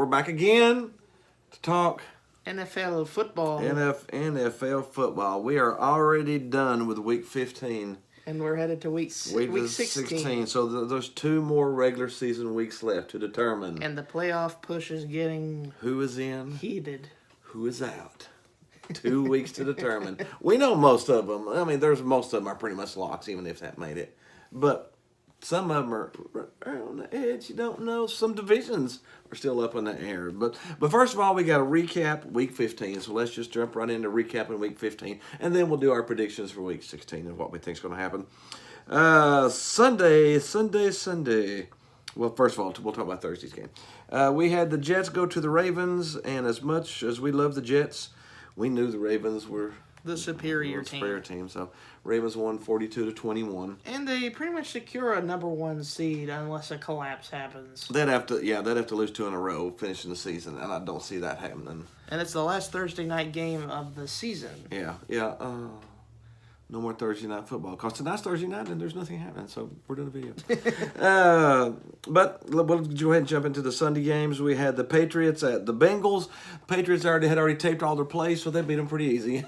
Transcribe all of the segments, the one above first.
we're back again to talk NFL football. NFL football. We are already done with Week 15. And we're headed to week 16. So there's 2 more regular season weeks left to determine. And the playoff push is getting who is in, heated. Who is out. 2 weeks to determine. We know most of them. I mean, most of them are pretty much locks, even if that made it. But some of them are on the edge. You don't know. Some divisions are still up in the air. But first of all, we got to recap Week 15. So let's just jump right into recapping Week 15. And then we'll do our predictions for Week 16 and what we think is going to happen. Sunday. Well, first of all, we'll talk about Thursday's game. We had the Jets go to the Ravens. And as much as we love the Jets, we knew the Ravens were the superior team. So Ravens won 42-21. And they pretty much secure a number 1 seed unless a collapse happens. They'd have to lose 2 in a row finishing the season, and I don't see that happening. And it's the last Thursday night game of the season. Yeah. No more Thursday night football. Because tonight's Thursday night and there's nothing happening, so we're doing a video. But we'll go ahead and jump into the Sunday games. We had the Patriots at the Bengals. Patriots had already taped all their plays, so they beat them pretty easy.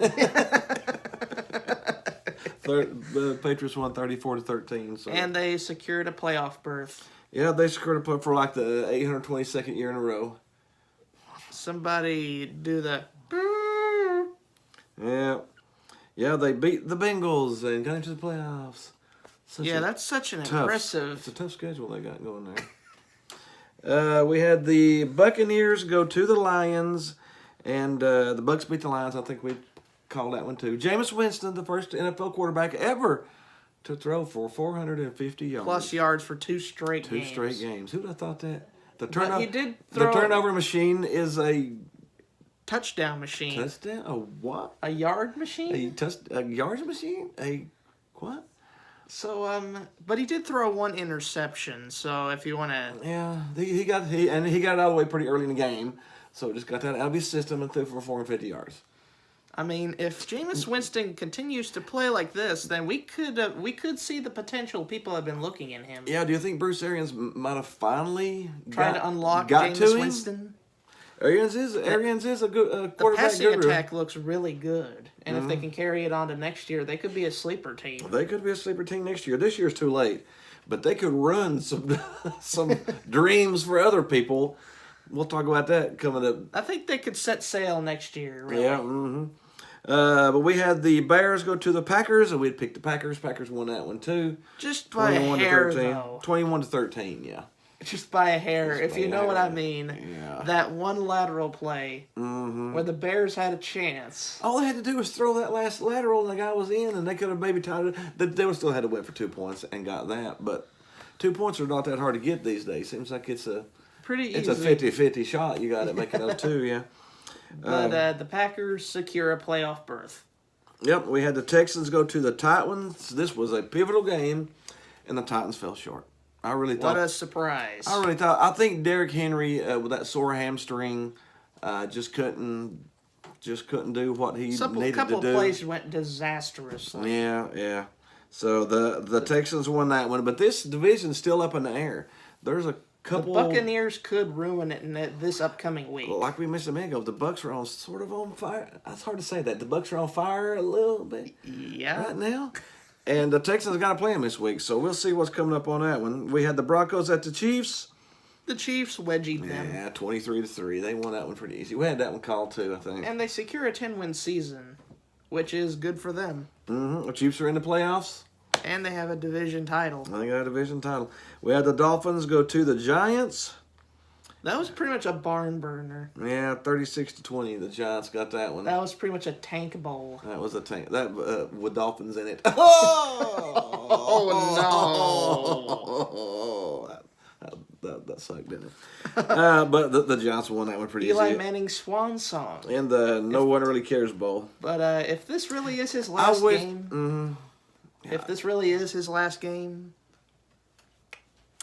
The Patriots won 34-13. So. And they secured a playoff berth. Yeah, they secured a playoff for like the 822nd year in a row. Somebody do the... Yeah, they beat the Bengals and got into the playoffs. That's such an impressive... It's a tough schedule they got going there. We had the Buccaneers go to the Lions, and the Bucs beat the Lions. I think we called that one too. Jameis Winston, the first NFL quarterback ever to throw for 450 yards. Plus yards for 2 straight games. 2 straight games. Who'd have thought that? The turnover machine is a... touchdown machine. Touchdown? A what? A yard machine? A yards machine? A what? So, but he did throw 1 interception. So if you want to, yeah, he got it out of the way pretty early in the game. So just got that out of his system and threw for 450 yards. I mean, if Jameis Winston continues to play like this, then we could see the potential people have been looking in him. Yeah. Do you think Bruce Arians might have finally tried to unlock Jameis Winston? Arians is a good quarterback. The passing attack looks really good, and if they can carry it on to next year, they could be a sleeper team. They could be a sleeper team next year. This year's too late, but they could run some dreams for other people. We'll talk about that coming up. I think they could set sail next year. Really. Yeah. Mm-hmm. But we had the Bears go to the Packers, and we'd pick the Packers. Packers won that one too. Just by a hair, though. 21-13. Yeah. Just by a hair, if you know what I mean. Yeah. That one lateral play where the Bears had a chance. All they had to do was throw that last lateral, and the guy was in, and they could have maybe tied it. They would still had to win for 2 points and got that. But 2 points are not that hard to get these days. Seems like it's a pretty easy. It's a 50-50 shot. You got it making those 2, yeah. But the Packers secure a playoff berth. Yep, we had the Texans go to the Titans. This was a pivotal game, and the Titans fell short. I really thought. What a surprise! I think Derrick Henry with that sore hamstring just couldn't do what he needed to do. A couple of plays went disastrously. Yeah. So the Texans won that one, but this division's still up in the air. There's a couple. The Buccaneers could ruin it in this upcoming week. Like we mentioned a minute ago, the Bucs are sort of on fire. It's hard to say that. The Bucs are on fire a little bit. Yeah. Right now. And the Texans got to play them this week, so we'll see what's coming up on that one. We had the Broncos at the Chiefs. The Chiefs wedgied them. Yeah, 23-3. They won that one pretty easy. We had that one called too, I think. And they secure a 10-win season, which is good for them. The Chiefs are in the playoffs. And they have a division title. They got a division title. We had the Dolphins go to the Giants. That was pretty much a barn burner. Yeah, 36-20. The Giants got that one. That was pretty much a tank bowl. That was a tank. That with Dolphins in it. Oh no! That sucked, didn't it? But the Giants won that one pretty easy. Eli Manning's swan song. And the No One Really Cares Bowl. But if this really is his last game, if this really is his last game.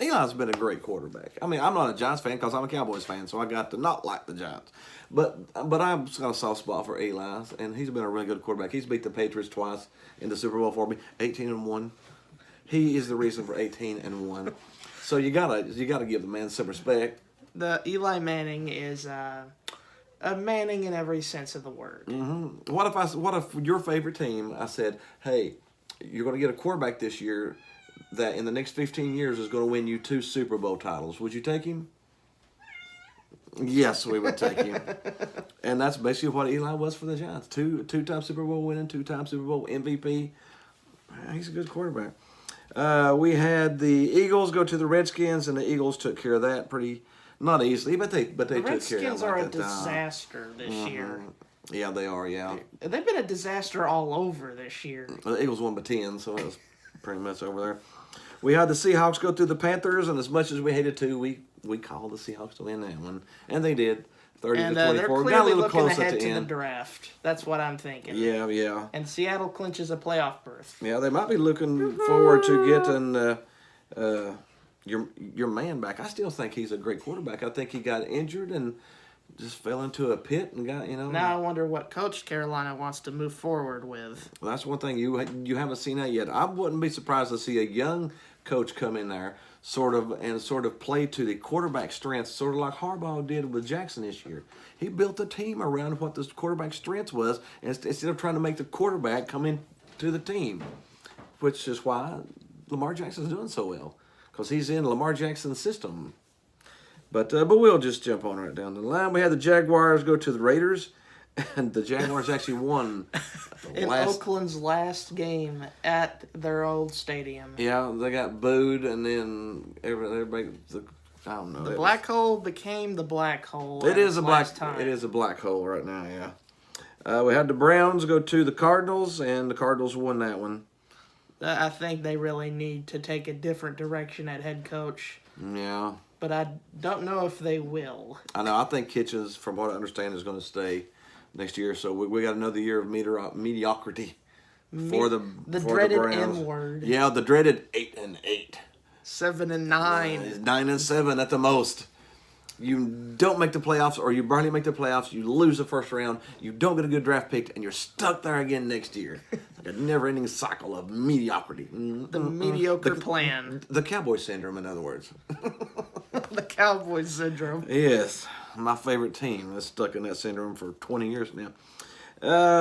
Eli's been a great quarterback. I mean, I'm not a Giants fan because I'm a Cowboys fan, so I got to not like the Giants. But I've got a soft spot for Eli, and he's been a really good quarterback. He's beat the Patriots twice in the Super Bowl for me, 18-1. He is the reason for 18-1. So you gotta give the man some respect. The Eli Manning is a Manning in every sense of the word. What if your favorite team? I said, hey, you're going to get a quarterback this year that in the next 15 years is going to win you 2 Super Bowl titles. Would you take him? Yes, we would take him. And that's basically what Eli was for the Giants. Two-time Super Bowl winning, 2-time Super Bowl MVP. He's a good quarterback. We had the Eagles go to the Redskins, and the Eagles took care of that pretty not easily, but they The took care of it. Redskins are a like that. disaster this year. Yeah, they are. Yeah, They've been a disaster all over this year. the Eagles won by 10, so it was pretty much over there. We had the Seahawks go through the Panthers, and as much as we hated to, we called the Seahawks to win that one, and they did. 30 And to they're 24. Got a clearly little looking close ahead at the to the end. draft. That's what I'm thinking. Yeah. And Seattle clinches a playoff berth. Yeah, they might be looking forward to getting your man back. I still think he's a great quarterback. I think he got injured and just fell into a pit and got, Now I wonder what coach Carolina wants to move forward with. Well, that's one thing you haven't seen that yet. I wouldn't be surprised to see a young coach come in there sort of play to the quarterback strengths, sort of like Harbaugh did with Jackson this year. He built a team around what the quarterback's strengths was instead of trying to make the quarterback come into the team, which is why Lamar Jackson's doing so well, because he's in Lamar Jackson's system. But we'll just jump on right down the line. We had the Jaguars go to the Raiders, and the Jaguars actually won In Oakland's last game at their old stadium. Yeah, they got booed, and then everybody I don't know. The black hole became the black hole. It is a black. Time. It is a black hole right now. Yeah. We had the Browns go to the Cardinals, and the Cardinals won that one. I think they really need to take a different direction at head coach. Yeah. But I don't know if they will. I know. I think Kitchens, from what I understand, is going to stay next year. So we got another year of mediocrity for the dreaded Browns. M word. Yeah, the dreaded 8-8. 7-9. It's 9-7 at the most. You don't make the playoffs, or you barely make the playoffs. You lose the first round. You don't get a good draft pick, and you're stuck there again next year. Like a never-ending cycle of mediocrity. The mediocre plan. The Cowboy syndrome, in other words. The Cowboys syndrome. Yes, my favorite team has stuck in that syndrome for 20 years now.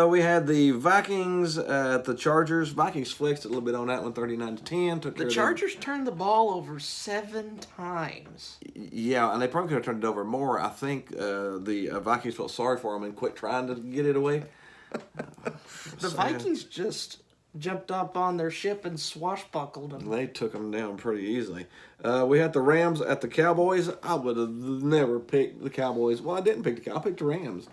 We had the Vikings at the Chargers. Vikings flexed a little bit on that one, 39-10. The Chargers turned the ball over 7 times. Yeah, and they probably could have turned it over more. I think the Vikings felt sorry for them and quit trying to get it away. The Vikings just jumped up on their ship and swashbuckled them. They took them down pretty easily. We had the Rams at the Cowboys. I would have never picked the Cowboys. Well, I didn't pick the Cowboys. I picked the Rams.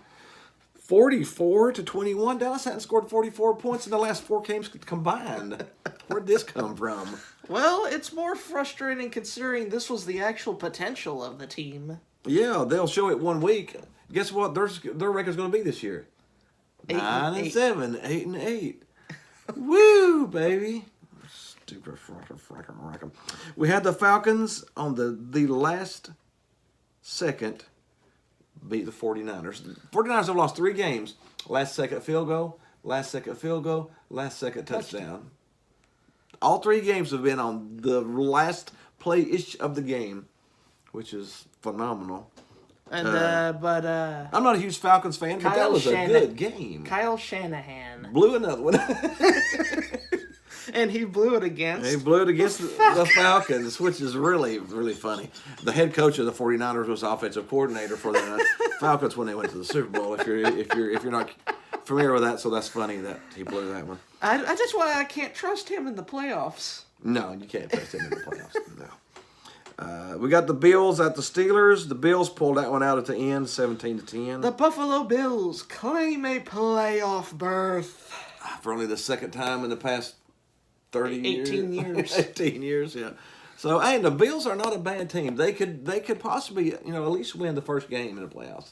44-21. Dallas hadn't scored 44 points in the last 4 games combined. Where'd this come from? Well, it's more frustrating considering this was the actual potential of the team. Yeah, they'll show it 1 week. Guess what? Their record's going to be this year. 9-7, 8-8. Woo, baby! Stupid fracker. We had the Falcons on the last second beat the 49ers. 49ers have lost 3 games. Last second field goal, last second touchdown. All 3 games have been on the last play-ish of the game, which is phenomenal. And I'm not a huge Falcons fan, but that was a good game. Kyle Shanahan Blew another one. and he blew it against. He blew it against the Falcons, which is really, really funny. The head coach of the 49ers was offensive coordinator for the Falcons when they went to the Super Bowl. If you're not familiar with that, so that's funny that he blew that one. That's why I can't trust him in the playoffs. No, you can't trust him in the playoffs. No. We got the Bills at the Steelers. The Bills pulled that one out at the end, 17-10. The Buffalo Bills claim a playoff berth. For only the second time in the past 18 years. 18 years, yeah. So, hey, the Bills are not a bad team. They could possibly, at least win the first game in the playoffs.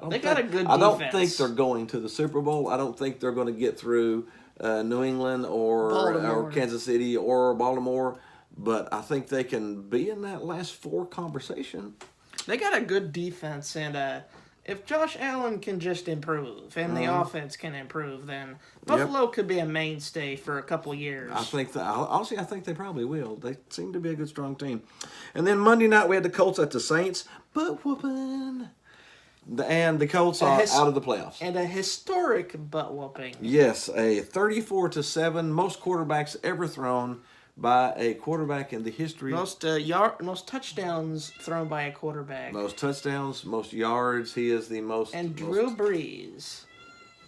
They got a good defense. I don't think they're going to the Super Bowl. I don't think they're going to get through New England or Kansas City or Baltimore. But I think they can be in that last 4 conversation. They got a good defense, and If Josh Allen can just improve and the offense can improve, then Buffalo could be a mainstay for a couple years. I think that honestly, I think they probably will. They seem to be a good, strong team. And then Monday night we had the Colts at the Saints, butt whooping, and the Colts are out of the playoffs. And a historic butt whooping. Yes, a 34-7, most quarterbacks ever thrown by a quarterback in the history. Most touchdowns thrown by a quarterback. Most touchdowns, most yards. He is the most. And Drew Brees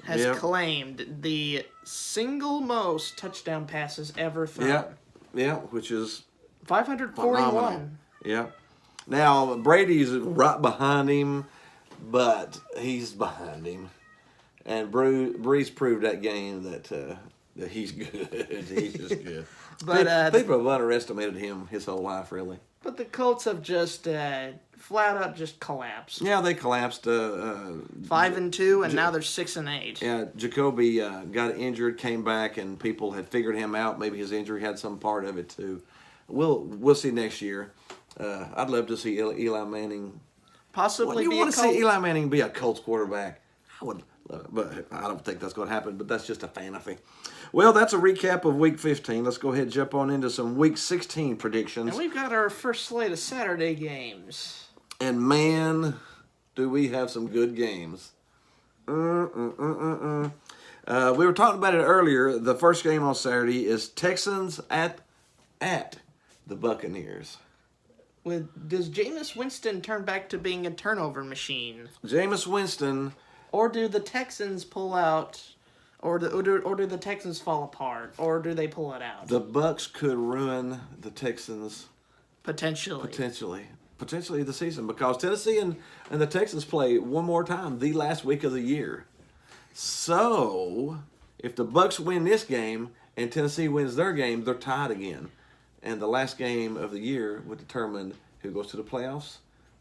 has claimed the single most touchdown passes ever thrown. Yeah, which is 541. phenomenal. Yeah. Now Brady's right behind him, but he's behind him, and Brees proved that game that he's good. He's just good. But people have underestimated him his whole life, really. But the Colts have just flat out just collapsed. Yeah, they collapsed. 5-2, and now they're 6-8. Yeah, Jacoby got injured, came back, and people had figured him out. Maybe his injury had some part of it too. We'll see next year. I'd love to see Eli Manning. Possibly. You want to see Eli Manning be a Colts quarterback? I would love it, but I don't think that's going to happen. But that's just a fantasy. Well, that's a recap of Week 15. Let's go ahead and jump on into some Week 16 predictions. And we've got our first slate of Saturday games. And man, do we have some good games. We were talking about it earlier. The first game on Saturday is Texans at the Buccaneers. Does Jameis Winston turn back to being a turnover machine? Jameis Winston. Or do the Texans pull out, or do the Texans fall apart, or do they pull it out? The Bucs could ruin the Texans. Potentially the season, because Tennessee and the Texans play one more time the last week of the year. So, if the Bucs win this game and Tennessee wins their game, they're tied again. And the last game of the year would determine who goes to the playoffs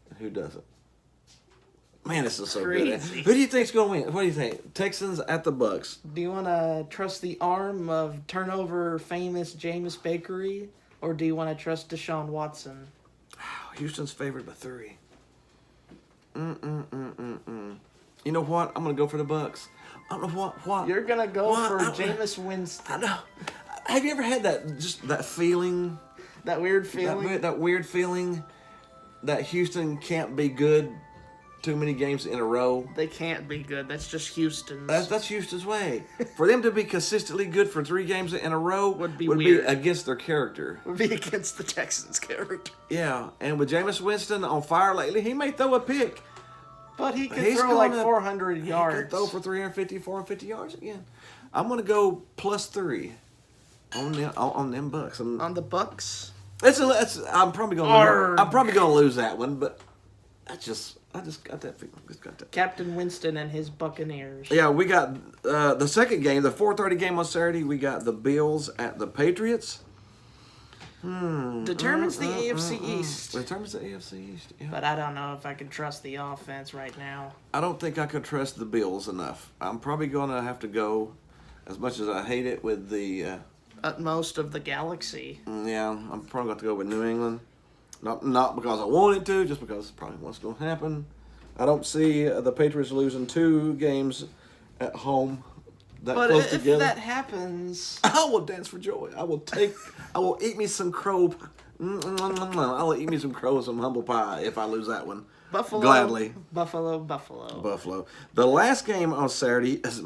and who doesn't. Man, this is so good. Who do you think's going to win? What do you think? Texans at the Bucs. Do you want to trust the arm of turnover famous Jameis Bakery, or do you want to trust Deshaun Watson? Houston's favored by 3. You know what? I'm going to go for the Bucs. I don't know what. You're going to go for Jameis Winston. I know. Have you ever had that feeling? That weird feeling? That weird feeling that Houston can't be good too many games in a row. They can't be good. That's just Houston's. That's Houston's way. For them to be consistently good for 3 games in a row would be against their character. Would be against the Texans' character. Yeah, and with Jameis Winston on fire lately, he may throw a pick. But he could throw like 400 yards. He could throw for 450 yards again. I'm going to go +3 on them Bucs. On the Bucs? I'm probably going to lose that one, but I just got that feeling. Captain Winston and his Buccaneers. Yeah, we got the second game, the 4:30 game on Saturday. We got the Bills at the Patriots. Determines the AFC East. Determines the AFC East. Yeah. But I don't know if I can trust the offense right now. I don't think I could trust the Bills enough. I'm probably going to have to go, as much as I hate it, with the utmost of the galaxy. Yeah, I'm probably going to go with New England. Not because I want it to, just because it's probably what's going to happen. I don't see the Patriots losing 2 games at home close together. But if that happens, I will dance for joy. I will eat me some crow. I will eat me some crow and some humble pie if I lose that one. Buffalo. Gladly. Buffalo. The last game on Saturday is,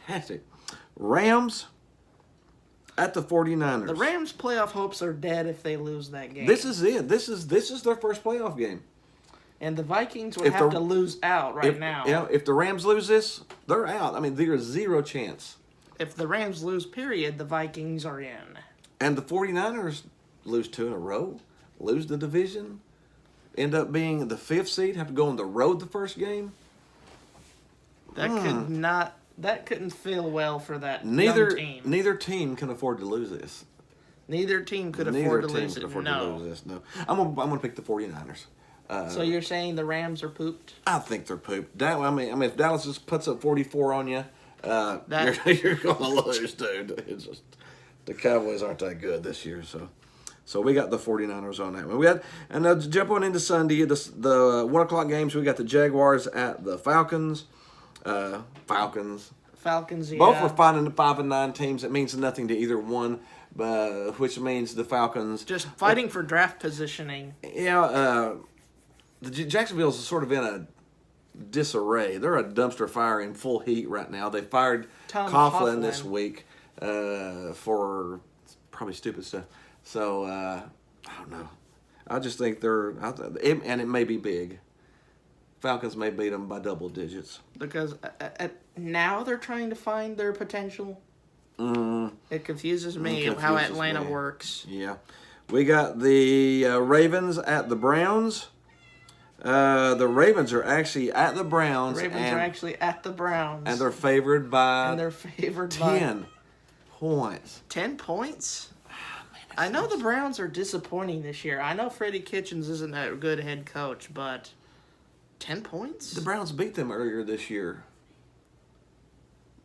fantastic. Rams at the 49ers. The Rams' playoff hopes are dead if they lose that game. This is it. This is their first playoff game. And the Vikings would have to lose out now. Yeah, if the Rams lose this, they're out. I mean, there's 0 chance. If the Rams lose, period, the Vikings are in. And the 49ers lose 2 in a row, lose the division, end up being the 5th seed, have to go on the road the first game. That couldn't feel well for that young team. Neither team can afford to lose this. Neither team could afford to lose it. No. I'm gonna pick the 49ers. So you're saying the Rams are pooped? I think they're pooped. I mean, if Dallas just puts up 44 on you, you're gonna lose, dude. It's just the Cowboys aren't that good this year. So, So we got the 49ers on that one. We got, and now jump on into Sunday, the 1 o'clock games. We got the Jaguars at the Falcons. Falcons. Falcons, yeah. Both were 5-9 teams. It means nothing to either one, which means the Falcons. Just fighting for draft positioning. Yeah, Jacksonville's sort of in a disarray. They're a dumpster fire in full heat right now. They fired Tom Coughlin this Coughlin. week for probably stupid stuff. So I don't know. I just think and it may be big. Falcons may beat them by double digits. Because now they're trying to find their potential. It confuses me It how confuses Atlanta me. works. Yeah, we got the Ravens at the Browns. The Ravens are actually at the Browns. Ravens are actually at the Browns. and they're favored by And they're favored by 10 points. 10 points? I know the Browns are disappointing this year. I know Freddie Kitchens isn't a good head coach, but 10 points? The Browns beat them earlier this year.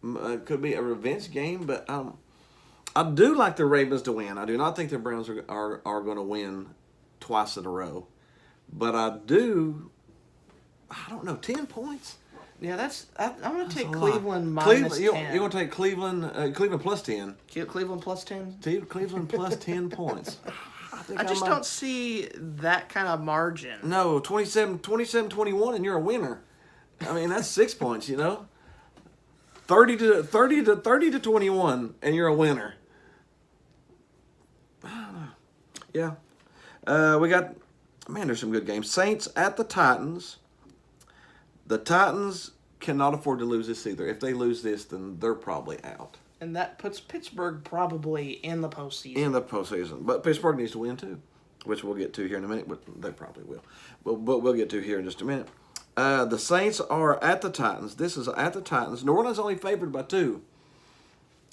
It could be a revenge game, but I do like the Ravens to win. I do not think the Browns are going to win twice in a row. But I don't know, 10 points? Yeah, I'm going to take a lot. Cleveland minus 10. You're going to take Cleveland plus 10. Cleveland plus 10? Cleveland plus 10 points. I just don't see that kind of margin. No, 27-21 and you're a winner. I mean, that's 6 points, 30 to 21 and you're a winner. Yeah. We got, there's some good games. Saints at the Titans. The Titans cannot afford to lose this either. If they lose this, then they're probably out. And that puts Pittsburgh probably in the postseason. In the postseason. But Pittsburgh needs to win too, which we'll get to here in a minute, but they probably will. But we'll get to here in just a minute. The Saints are at the Titans. This is at the Titans. New Orleans only favored by 2,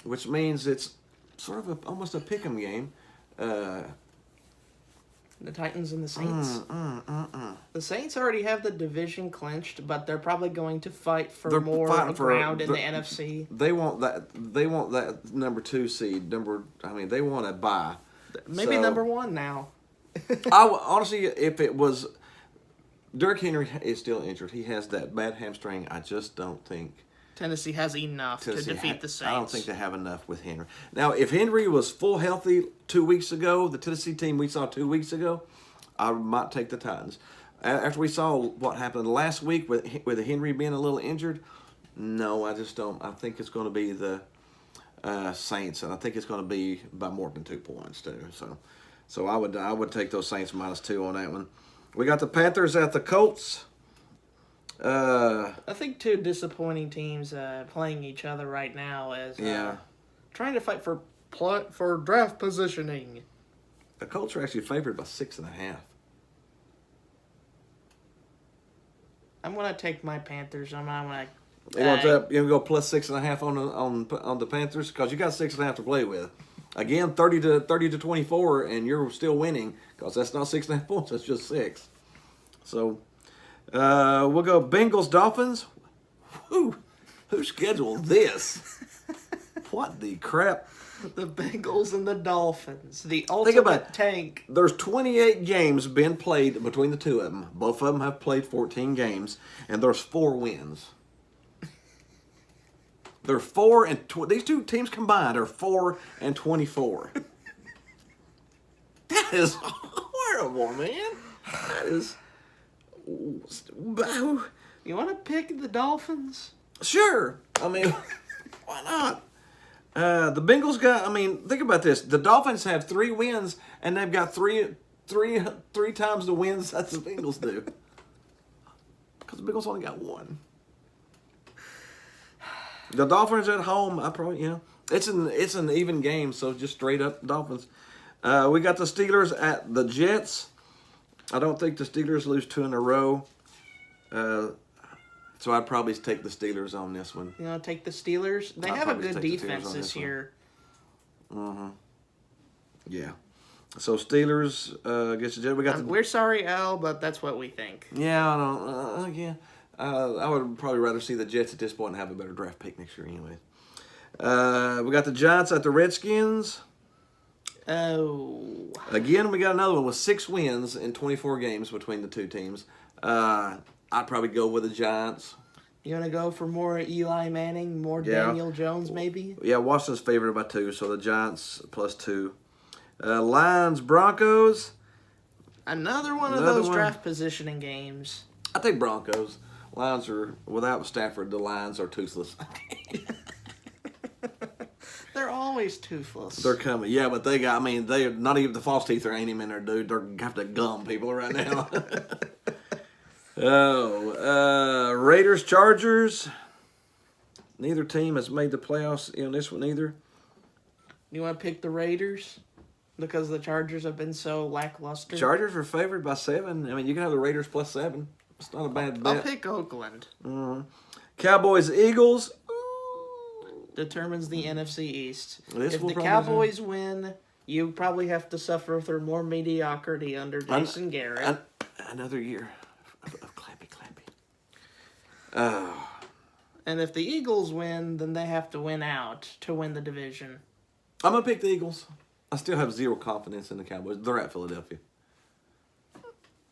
which means it's sort of almost a pick'em game. The Titans and the Saints. The Saints already have the division clinched, but they're probably going to fight for more ground in the NFC. They want that. They want that number 2 seed. They want a bye. Maybe number 1 now. Honestly, if it was, Derrick Henry is still injured. He has that bad hamstring. I just don't think Tennessee has enough to defeat the Saints. I don't think they have enough with Henry. Now, if Henry was full healthy 2 weeks ago, the Tennessee team we saw 2 weeks ago, I might take the Titans. After we saw what happened last week with Henry being a little injured, no, I just don't. I think it's going to be the Saints, and I think it's going to be by more than 2 points too. So I would take those Saints minus 2 on that one. We got the Panthers at the Colts. I think 2 disappointing teams playing each other right now as trying to fight for draft positioning. The Colts are actually favored by 6.5. I'm gonna take my Panthers. I'm gonna. You want that? You go plus 6.5 on the Panthers because you got 6.5 to play with. Again, 30 to 24, and you're still winning because that's not 6.5 points. That's just 6. So we'll go Bengals Dolphins. Who scheduled this? What the crap? The Bengals and the Dolphins. The ultimate tank. There's 28 games been played between the two of them. Both of them have played 14 games, and there's 4 wins. They're 4 and these two teams combined are 4-24. That is horrible, man. That is. You want to pick the Dolphins? Sure. Why not? The Bengals got. Think about this. The Dolphins have 3 wins, and they've got three times the wins that the Bengals do. Because the Bengals only got 1. The Dolphins at home, it's an even game, so just straight up Dolphins. We got the Steelers at the Jets. I don't think the Steelers lose 2 in a row. So I'd probably take the Steelers on this one. Take the Steelers. They have a good defense this year. Yeah. So Steelers against the Jets. We got We're sorry, Al, but that's what we think. Yeah, I don't. I would probably rather see the Jets at this point and have a better draft pick next year anyway. We got the Giants at the Redskins. Oh. Again, we got another one with 6 wins in 24 games between the two teams. I'd probably go with the Giants. You want to go for more Eli Manning, more Daniel Jones, maybe? Yeah, Washington's favored by 2, so the Giants +2. Lions, Broncos. Another one of those draft positioning games. I think Broncos. Lions are, without Stafford, the Lions are toothless. They're always toothless. They're coming. Yeah, but they're not even the false teeth ain't even in there, dude. They're have to gum people right now. Raiders, Chargers. Neither team has made the playoffs in this one either. You want to pick the Raiders? Because the Chargers have been so lackluster. Chargers are favored by 7. I mean, you can have the Raiders +7. It's not a bad bet. I'll pick Oakland. Mm-hmm. Cowboys, Eagles. Determines the NFC East. If the Cowboys win, you probably have to suffer through more mediocrity under Jason Garrett. Another year of clappy. And if the Eagles win, then they have to win out to win the division. I'm going to pick the Eagles. I still have 0 confidence in the Cowboys. They're at Philadelphia.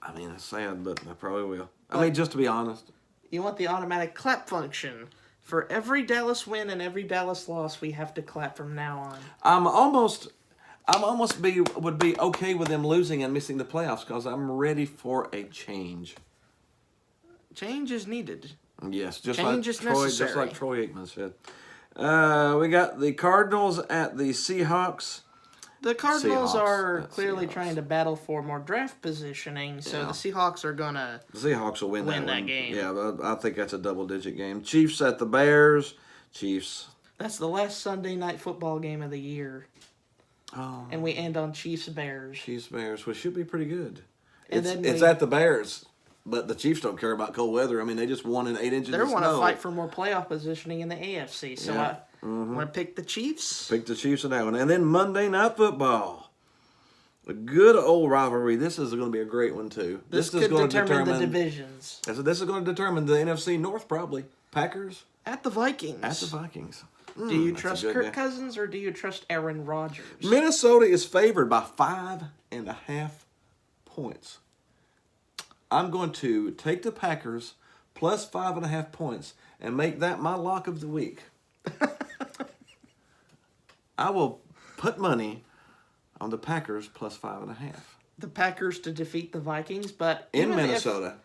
I mean, it's sad, but I probably will. I mean, just to be honest. You want the automatic clap function. For every Dallas win and every Dallas loss, we have to clap from now on. I'm almost would be okay with them losing and missing the playoffs because I'm ready for a change. Change is needed. Yes, change is necessary. Just like Troy Aikman said. We got the Cardinals at the Seahawks. The Cardinals are clearly trying to battle for more draft positioning, so the Seahawks are going to The Seahawks will win that game. Yeah, I think that's a double-digit game. Chiefs at the Bears. Chiefs. That's the last Sunday night football game of the year. Oh. And we end on Chiefs-Bears. Chiefs-Bears, which should be pretty good. And it's at the Bears, but the Chiefs don't care about cold weather. I mean, they just won in 8 inches of snow. They want to fight for more playoff positioning in the AFC, so I want to pick the Chiefs. Pick the Chiefs in that one. And then Monday Night Football. A good old rivalry. This is going to be a great one, too. This is could going determine the divisions. This is going to determine the NFC North, probably. Packers. At the Vikings. At the Vikings. Do you trust Kirk Cousins or do you trust Aaron Rodgers? Minnesota is favored by 5.5 points. I'm going to take the Packers plus 5.5 points and make that my lock of the week. I will put money on the Packers plus 5.5. The Packers to defeat the Vikings, but in Minnesota.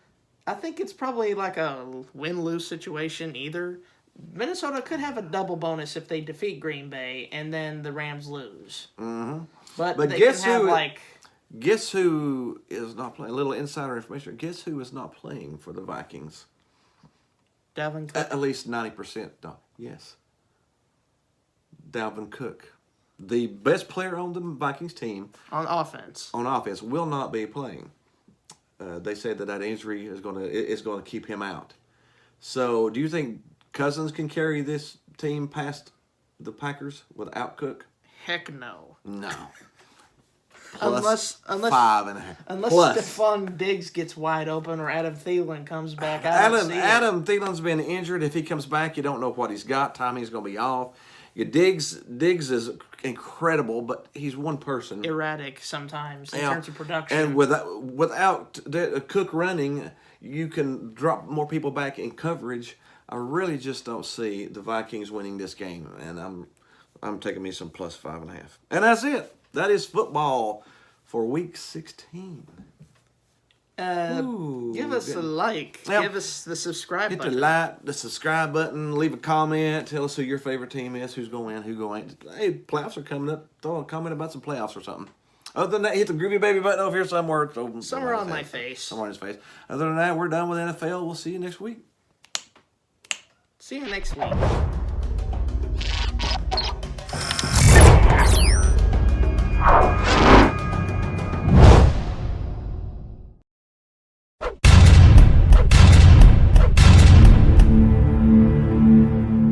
I think it's probably like a win-lose situation either. Minnesota could have a double bonus if they defeat Green Bay and then the Rams lose. Mm-hmm. But they guess can have who? Guess who is not playing? A little insider information. Guess who is not playing for the Vikings? Dalvin Cook. At least 90%. Yes. Dalvin Cook, the best player on the Vikings team on offense, will not be playing. They said that injury is going to keep him out. So, do you think Cousins can carry this team past the Packers without Cook? Heck no. No. Unless 5.5. Unless Stephon Diggs gets wide open or Adam Thielen comes back. Adam Thielen's been injured. If he comes back, you don't know what he's got. Timing's going to be off. Diggs is incredible, but he's one person. Erratic sometimes in terms of production. And without Cook running, you can drop more people back in coverage. I really just don't see the Vikings winning this game, and I'm taking me some plus 5.5. And that's it. That is football for Week 16. Give us a like. Yep. Give us the subscribe button. Hit the like, the subscribe button. Leave a comment. Tell us who your favorite team is. Who's going to win, who going to win. Hey, playoffs are coming up. Throw a comment about some playoffs or something. Other than that, hit the Groovy Baby button over here somewhere. Somewhere on my face. Somewhere on his face. Other than that, we're done with NFL. We'll see you next week. See you next week.